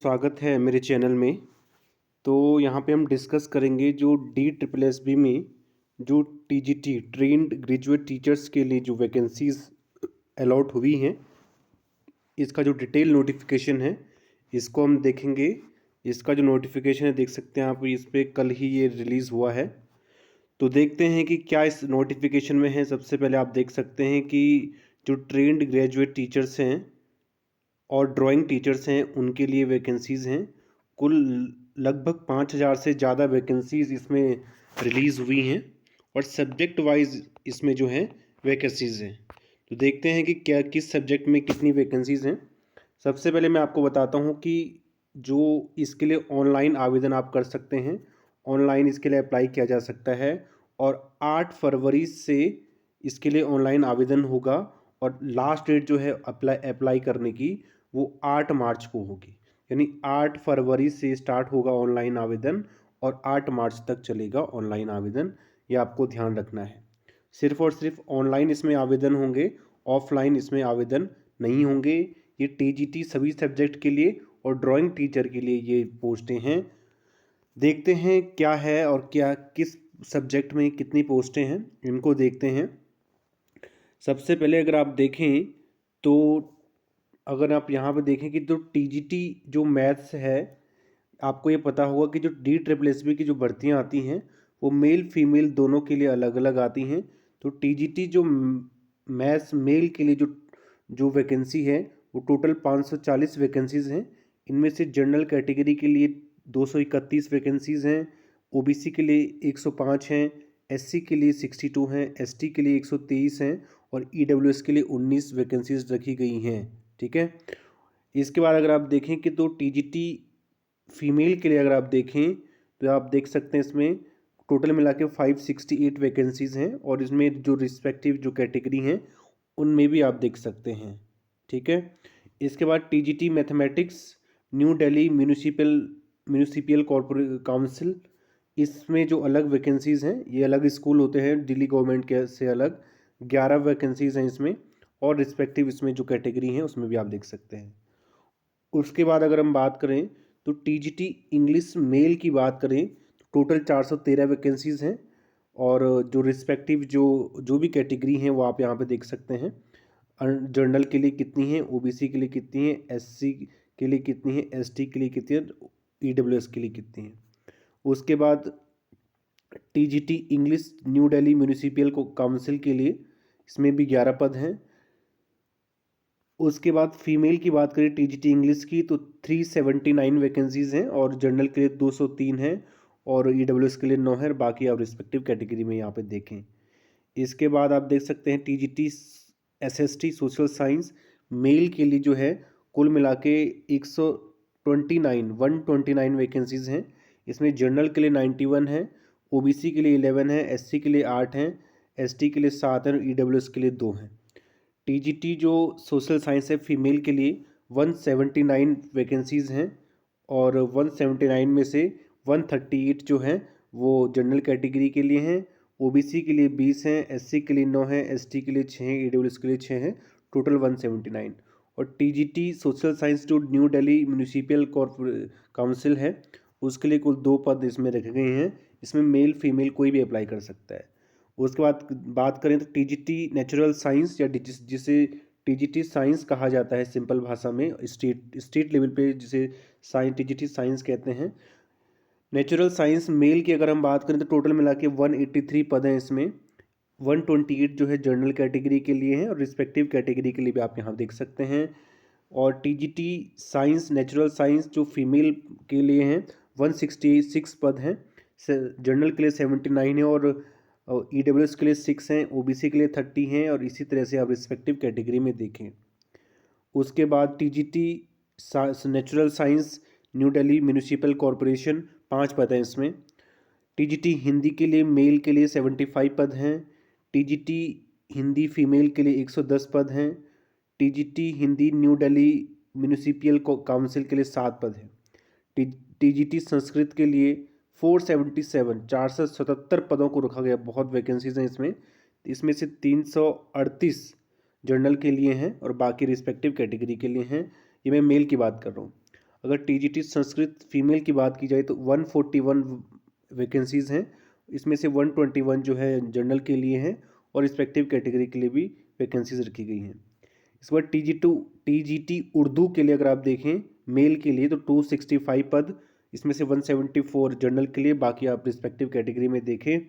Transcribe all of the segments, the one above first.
स्वागत है मेरे चैनल में। तो यहाँ पे हम डिस्कस करेंगे जो DSSB में जो TGT ट्रेंड ग्रेजुएट टीचर्स के लिए जो वैकेंसीज़ अलॉट हुई हैं, इसका जो डिटेल नोटिफिकेशन है इसको हम देखेंगे। इसका जो नोटिफिकेशन है देख सकते हैं आप, इस पे कल ही ये रिलीज़ हुआ है। तो देखते हैं कि क्या इस नोटिफिकेशन में है। सबसे पहले आप देख सकते हैं कि जो ट्रेंड ग्रेजुएट टीचर्स हैं और ड्राइंग टीचर्स हैं उनके लिए वैकेंसीज़ हैं। कुल लगभग 5,000 से ज़्यादा वैकेंसीज़ इसमें रिलीज़ हुई हैं और सब्जेक्ट वाइज इसमें जो है वैकेंसीज़ हैं। तो देखते हैं कि क्या किस सब्जेक्ट में कितनी वैकेंसीज़ हैं। सबसे पहले मैं आपको बताता हूँ कि जो इसके लिए ऑनलाइन आवेदन आप कर सकते हैं। ऑनलाइन इसके लिए अप्लाई किया जा सकता है और 8 फरवरी से इसके लिए ऑनलाइन आवेदन होगा और लास्ट डेट जो है अप्लाई करने की वो 8 मार्च को होगी। यानी 8 फरवरी से स्टार्ट होगा ऑनलाइन आवेदन और 8 मार्च तक चलेगा ऑनलाइन आवेदन। ये आपको ध्यान रखना है। सिर्फ और सिर्फ ऑनलाइन इसमें आवेदन होंगे, ऑफलाइन इसमें आवेदन नहीं होंगे। ये TGT सभी सब्जेक्ट के लिए और ड्राइंग टीचर के लिए ये पोस्टें हैं। देखते हैं क्या है और क्या किस सब्जेक्ट में कितनी पोस्टें हैं, इनको देखते हैं। सबसे पहले अगर आप देखें तो अगर आप यहाँ पे देखें कि जो TGT जो मैथ्स है, आपको ये पता होगा कि जो DSSB की जो भर्तियाँ आती हैं वो मेल फीमेल दोनों के लिए अलग अलग आती हैं। तो TGT जो मैथ्स मेल के लिए जो जो वैकेंसी है वो टोटल 540 वैकेंसीज़ हैं। इनमें से जनरल कैटेगरी के लिए 231 वैकेंसीज़ हैं, OBC के लिए 105 हैं, SC के लिए 62 हैं, ST के लिए 123 हैं और EWS के लिए 19 वैकेंसीज रखी गई हैं। ठीक है। इसके बाद अगर आप देखें कि तो TGT फीमेल के लिए अगर आप देखें तो आप देख सकते हैं इसमें टोटल मिला के 568 वैकेंसीज़ हैं और इसमें जो रिस्पेक्टिव जो कैटेगरी हैं उनमें भी आप देख सकते हैं। ठीक है। इसके बाद TGT mathematics new Delhi municipal corporate council, इसमें जो अलग वैकेंसीज़ हैं, ये अलग स्कूल होते हैं दिल्ली गवर्नमेंट के से अलग, 11 वैकेंसीज़ हैं इसमें और रिस्पेक्टिव इसमें जो कैटेगरी हैं उसमें भी आप देख सकते हैं। उसके बाद अगर हम बात करें तो TGT इंग्लिश मेल की बात करें तो टोटल 413 वैकेंसीज़ हैं और जो रिस्पेक्टिव जो जो भी कैटेगरी हैं वो आप यहाँ पे देख सकते हैं। जनरल के लिए कितनी हैं, OBC के लिए कितनी हैं, SC के लिए कितनी हैं, ST के लिए कितनी हैं, EWS के लिए कितनी हैं। उसके बाद TGT English new Delhi municipal council के लिए इसमें भी 11 पद हैं। उसके बाद फीमेल की बात करें TGT इंग्लिश की तो 379 वैकेंसीज़ हैं और जनरल के लिए 203 हैं और EWS के लिए 9 है। बाकी आप रिस्पेक्टिव कैटेगरी में यहाँ पे देखें। इसके बाद आप देख सकते हैं TGT SST social science male के लिए जो है कुल मिला के 129 वैकेंसीज़ हैं। इसमें जनरल के लिए 91 है, OBC के लिए 11 है, SC के लिए 8 हैं, ST के लिए 7 हैं और EWS के लिए 2 हैं। TGT जो सोशल साइंस है फीमेल के लिए 179 वैकेंसीज़ हैं और 179 में से 138 जो हैं वो जनरल कैटेगरी के लिए हैं, OBC के लिए 20 हैं, SC के लिए 9 हैं, ST के लिए 6 हैं, EWS के लिए 6 हैं, टोटल 179। और TGT सोशल साइंस जो न्यू दिल्ली म्यूनिसिपल काउंसिल है उसके लिए कुल 2 पद इसमें रखे गए हैं। इसमें मेल फीमेल कोई भी अप्लाई कर सकता है। उसके बाद बात करें तो TGT नेचुरल साइंस या जिसे TGT साइंस कहा जाता है सिंपल भाषा में, स्टेट लेवल पे जिसे TGT साइंस कहते हैं। नेचुरल साइंस मेल की अगर हम बात करें तो टोटल मिला के 183 पद हैं इसमें। 128 जो है जनरल कैटेगरी के लिए हैं और रिस्पेक्टिव कैटेगरी के लिए भी आप यहाँ देख सकते हैं। और TGT साइंस नेचुरल साइंस जो फीमेल के लिए हैं 166 पद हैं। जनरल के लिए 79 है और EWS के लिए 6 हैं, OBC के लिए 30 हैं और इसी तरह से आप रिस्पेक्टिव कैटेगरी में देखें। उसके बाद TGT natural science new Delhi municipal corporation 5 पद हैं इसमें। TGT हिंदी के लिए मेल के लिए 75 पद हैं। TGT हिंदी फीमेल के लिए 110 पद हैं। TGT Hindi new Delhi municipal council के लिए 7 पद हैं। TGT संस्कृत के लिए 477 पदों को रखा गया। बहुत वैकेंसीज हैं इसमें। इसमें से 338 जनरल के लिए हैं और बाकी रिस्पेक्टिव कैटेगरी के लिए हैं। ये मैं मेल की बात कर रहा हूँ। अगर टीजीटी संस्कृत फीमेल की बात की जाए तो 141 वैकेंसीज़ हैं, इसमें से 121 जो है जनरल के लिए हैं और रिस्पेक्टिव कैटेगरी के लिए भी वैकेंसीज रखी गई हैं। इस बार टीजीटी उर्दू के लिए अगर आप देखें मेल के लिए तो 265 पद, इसमें से 174 जनरल के लिए, बाकी आप रिस्पेक्टिव कैटेगरी में देखें।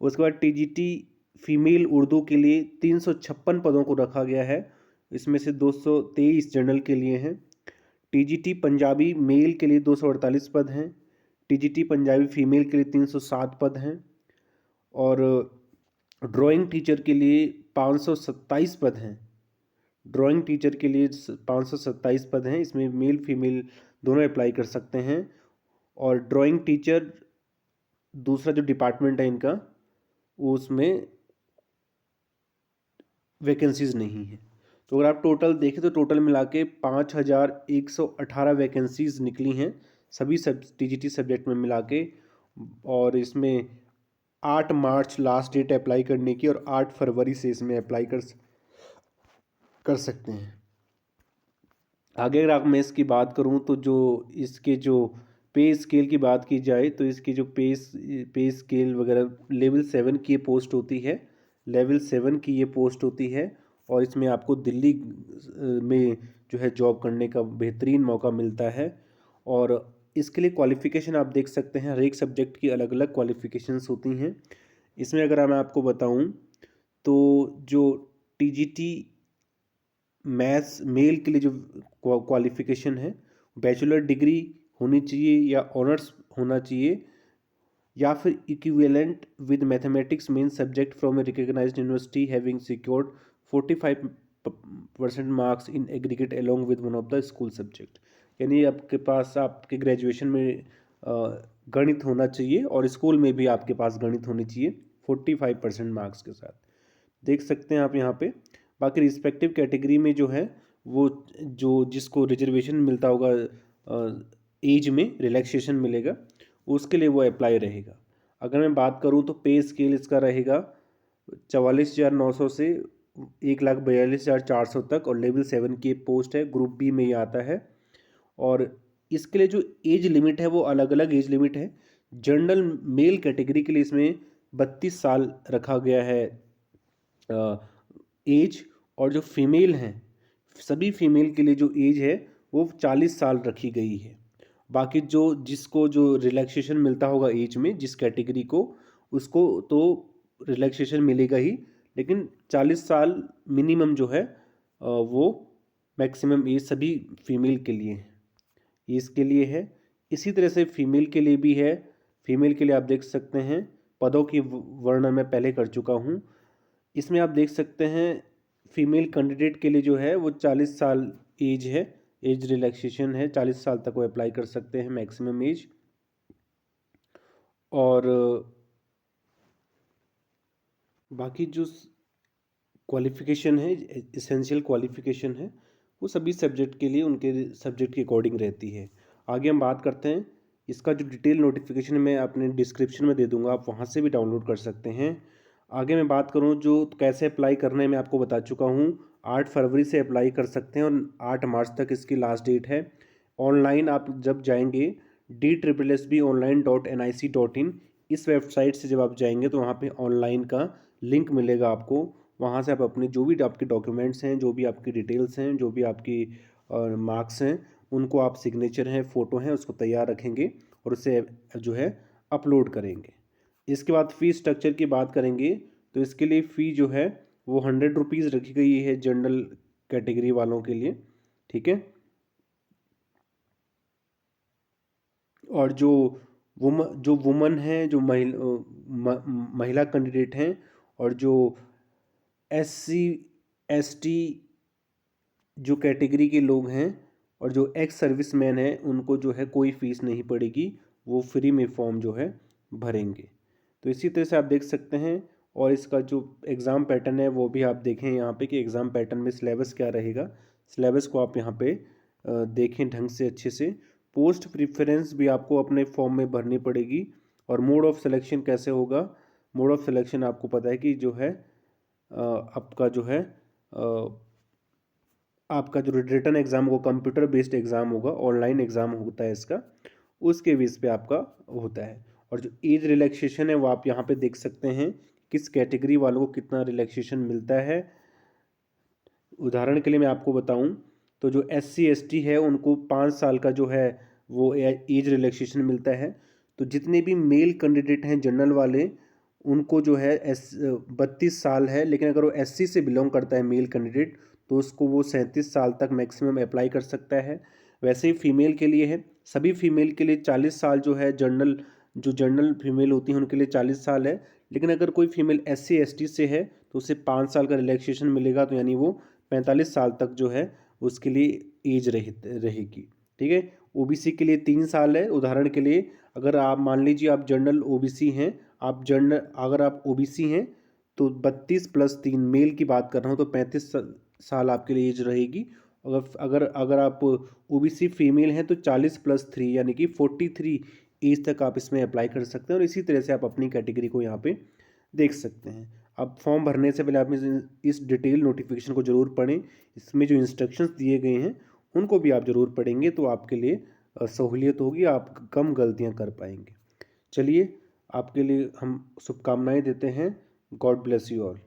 उसके बाद टीजीटी फीमेल उर्दू के लिए 356 पदों को रखा गया है, इसमें से 223 जनरल के लिए हैं। टीजीटी पंजाबी मेल के लिए 248 पद हैं, टीजीटी पंजाबी फीमेल के लिए 307 पद हैं और ड्राइंग टीचर के लिए 527 पद हैं। ड्राइंग टीचर के लिए 527 पद हैं, इसमें मेल फीमेल दोनों अप्लाई कर सकते हैं। और ड्राइंग टीचर दूसरा जो डिपार्टमेंट है इनका, उसमें वैकेंसीज नहीं है। तो अगर आप टोटल देखें तो टोटल मिला के 5118 वैकेंसीज निकली हैं सभी टीजीटी सब्जेक्ट में मिला के। और इसमें 8 मार्च लास्ट डेट अप्लाई करने की और 8 फरवरी से इसमें अप्लाई कर सकते हैं। आगे अगर मैं इसकी बात करूं तो जो इसके जो पे स्केल की बात की जाए तो इसकी जो पे स्केल वगैरह लेवल 7 की ये पोस्ट होती है, लेवल 7 की ये पोस्ट होती है और इसमें आपको दिल्ली में जो है जॉब करने का बेहतरीन मौका मिलता है। और इसके लिए क्वालिफ़िकेशन आप देख सकते हैं, हर एक सब्जेक्ट की अलग अलग क्वालिफ़िकेशंस होती हैं। इसमें अगर मैं आपको बताऊं तो जो टीजीटी मैथ्स मेल के लिए जो क्वालिफ़िकेशन है, बैचलर डिग्री होनी चाहिए या ऑनर्स होना चाहिए या फिर equivalent with mathematics main subject from a recognized university having secured 45% marks in aggregate along with one of the school subject. यानी आपके पास आपके ग्रेजुएशन में गणित होना चाहिए और स्कूल में भी आपके पास गणित होनी चाहिए 45% मार्क्स के साथ, देख सकते हैं आप यहाँ पे। बाकी रिस्पेक्टिव कैटेगरी में जो है वो जो जिसको रिजर्वेशन मिलता होगा, एज में रिलैक्सेशन मिलेगा, उसके लिए वो अप्लाई रहेगा। अगर मैं बात करूँ तो पे स्केल इसका रहेगा 44,900 से 1,42,400 तक और लेवल 7 की पोस्ट है, ग्रुप बी में ये आता है। और इसके लिए जो एज लिमिट है वो अलग अलग एज लिमिट है। जनरल मेल कैटेगरी के लिए इसमें 32 साल रखा गया है एज, और जो फीमेल हैं सभी फीमेल के लिए जो एज है वो 40 साल रखी गई है। बाकी जिसको जो रिलैक्सेशन मिलता होगा एज में, जिस कैटेगरी को, उसको तो रिलैक्सेशन मिलेगा ही, लेकिन 40 साल मिनिमम जो है वो मैक्सिमम एज सभी फीमेल के लिए है, इसके लिए है। इसी तरह से फीमेल के लिए भी है। फीमेल के लिए आप देख सकते हैं पदों की वर्णन मैं पहले कर चुका हूँ। इसमें आप देख सकते हैं फीमेल कैंडिडेट के लिए जो है वो 40 साल एज है, एज रिलैक्सेशन है, 40 साल तक वो अप्लाई कर सकते हैं मैक्सिमम एज। और बाकी जो क्वालिफ़िकेशन है, एसेंशियल क्वालिफ़िकेशन है, वो सभी सब्जेक्ट के लिए उनके सब्जेक्ट के अकॉर्डिंग रहती है। आगे हम बात करते हैं, इसका जो डिटेल नोटिफिकेशन मैं अपने डिस्क्रिप्शन में दे दूंगा, आप वहाँ से भी डाउनलोड कर सकते हैं। आगे मैं बात करूँ जो कैसे अप्लाई करना है, मैं आपको बता चुका हूँ। 8 फरवरी से अप्लाई कर सकते हैं और 8 मार्च तक इसकी लास्ट डेट है। ऑनलाइन आप जब जाएंगे DSSBonline.nic.in, इस वेबसाइट से जब आप जाएंगे तो वहाँ पे ऑनलाइन का लिंक मिलेगा आपको। वहाँ से आप अपने जो भी आपके डॉक्यूमेंट्स हैं, जो भी आपकी डिटेल्स हैं, जो भी आपकी मार्क्स हैं, उनको आप सिग्नेचर हैं, फ़ोटो हैं, उसको तैयार रखेंगे और उसे जो है अपलोड करेंगे। इसके बाद फ़ी स्ट्रक्चर की बात करेंगे तो इसके लिए फ़ी जो है वो 100 रुपीज़ रखी गई है जनरल कैटेगरी वालों के लिए, ठीक है। और जो वुमन हैं, जो महिला कैंडिडेट हैं और जो SC ST जो कैटेगरी के लोग हैं और जो एक्स सर्विस मैन हैं, उनको जो है कोई फ़ीस नहीं पड़ेगी, वो फ्री में फॉर्म जो है भरेंगे। तो इसी तरह से आप देख सकते हैं। और इसका जो एग्ज़ाम पैटर्न है वो भी आप देखें यहाँ पे कि एग्ज़ाम पैटर्न में सिलेबस क्या रहेगा। सिलेबस को आप यहाँ पे देखें ढंग से अच्छे से। पोस्ट प्रिफरेंस भी आपको अपने फॉर्म में भरनी पड़ेगी। और मोड ऑफ सिलेक्शन कैसे होगा, मोड ऑफ सिलेक्शन आपको पता है कि जो है आपका जो है आपका जो रिटन एग्ज़ाम होगा कंप्यूटर बेस्ड एग्ज़ाम होगा, ऑनलाइन एग्ज़ाम होता है इसका, उसके बेस पे आपका होता है। और जो एज रिलैक्सेशन है वो आप यहाँ पे देख सकते हैं किस कैटेगरी वालों को कितना रिलैक्सेशन मिलता है। उदाहरण के लिए मैं आपको बताऊं तो जो SC ST है उनको 5 साल का जो है वो एज रिलैक्सेशन मिलता है। तो जितने भी मेल कैंडिडेट हैं जनरल वाले उनको जो है 32 साल है, लेकिन अगर वो SC से बिलोंग करता है मेल कैंडिडेट तो उसको वो 37 साल तक मैक्सिमम अप्लाई कर सकता है। वैसे ही फीमेल के लिए है, सभी फीमेल के लिए 40 साल जो है जनरल, जो जनरल फीमेल होती हैं उनके लिए 40 साल है। लेकिन अगर कोई फीमेल SC ST से है तो उसे 5 साल का रिलैक्सेशन मिलेगा, तो यानी वो 45 साल तक जो है उसके लिए एज रहेगी। ठीक है। OBC के लिए 3 साल है। उदाहरण के लिए अगर आप मान लीजिए आप जनरल OBC हैं, आप जनरल अगर आप OBC हैं तो 32+3 मेल की बात कर रहा हूँ तो 35 साल आपके लिए एज रहेगी। अगर अगर अगर आप OBC फीमेल हैं तो 40+3 यानी कि 43 एज तक आप इसमें अप्लाई कर सकते हैं। और इसी तरह से आप अपनी कैटेगरी को यहाँ पे देख सकते हैं। अब फॉर्म भरने से पहले आप इस डिटेल नोटिफिकेशन को ज़रूर पढ़ें। इसमें जो इंस्ट्रक्शंस दिए गए हैं उनको भी आप ज़रूर पढ़ेंगे तो आपके लिए सहूलियत होगी, आप कम गलतियां कर पाएंगे। चलिए, आपके लिए हम शुभकामनाएं देते हैं। God bless you all.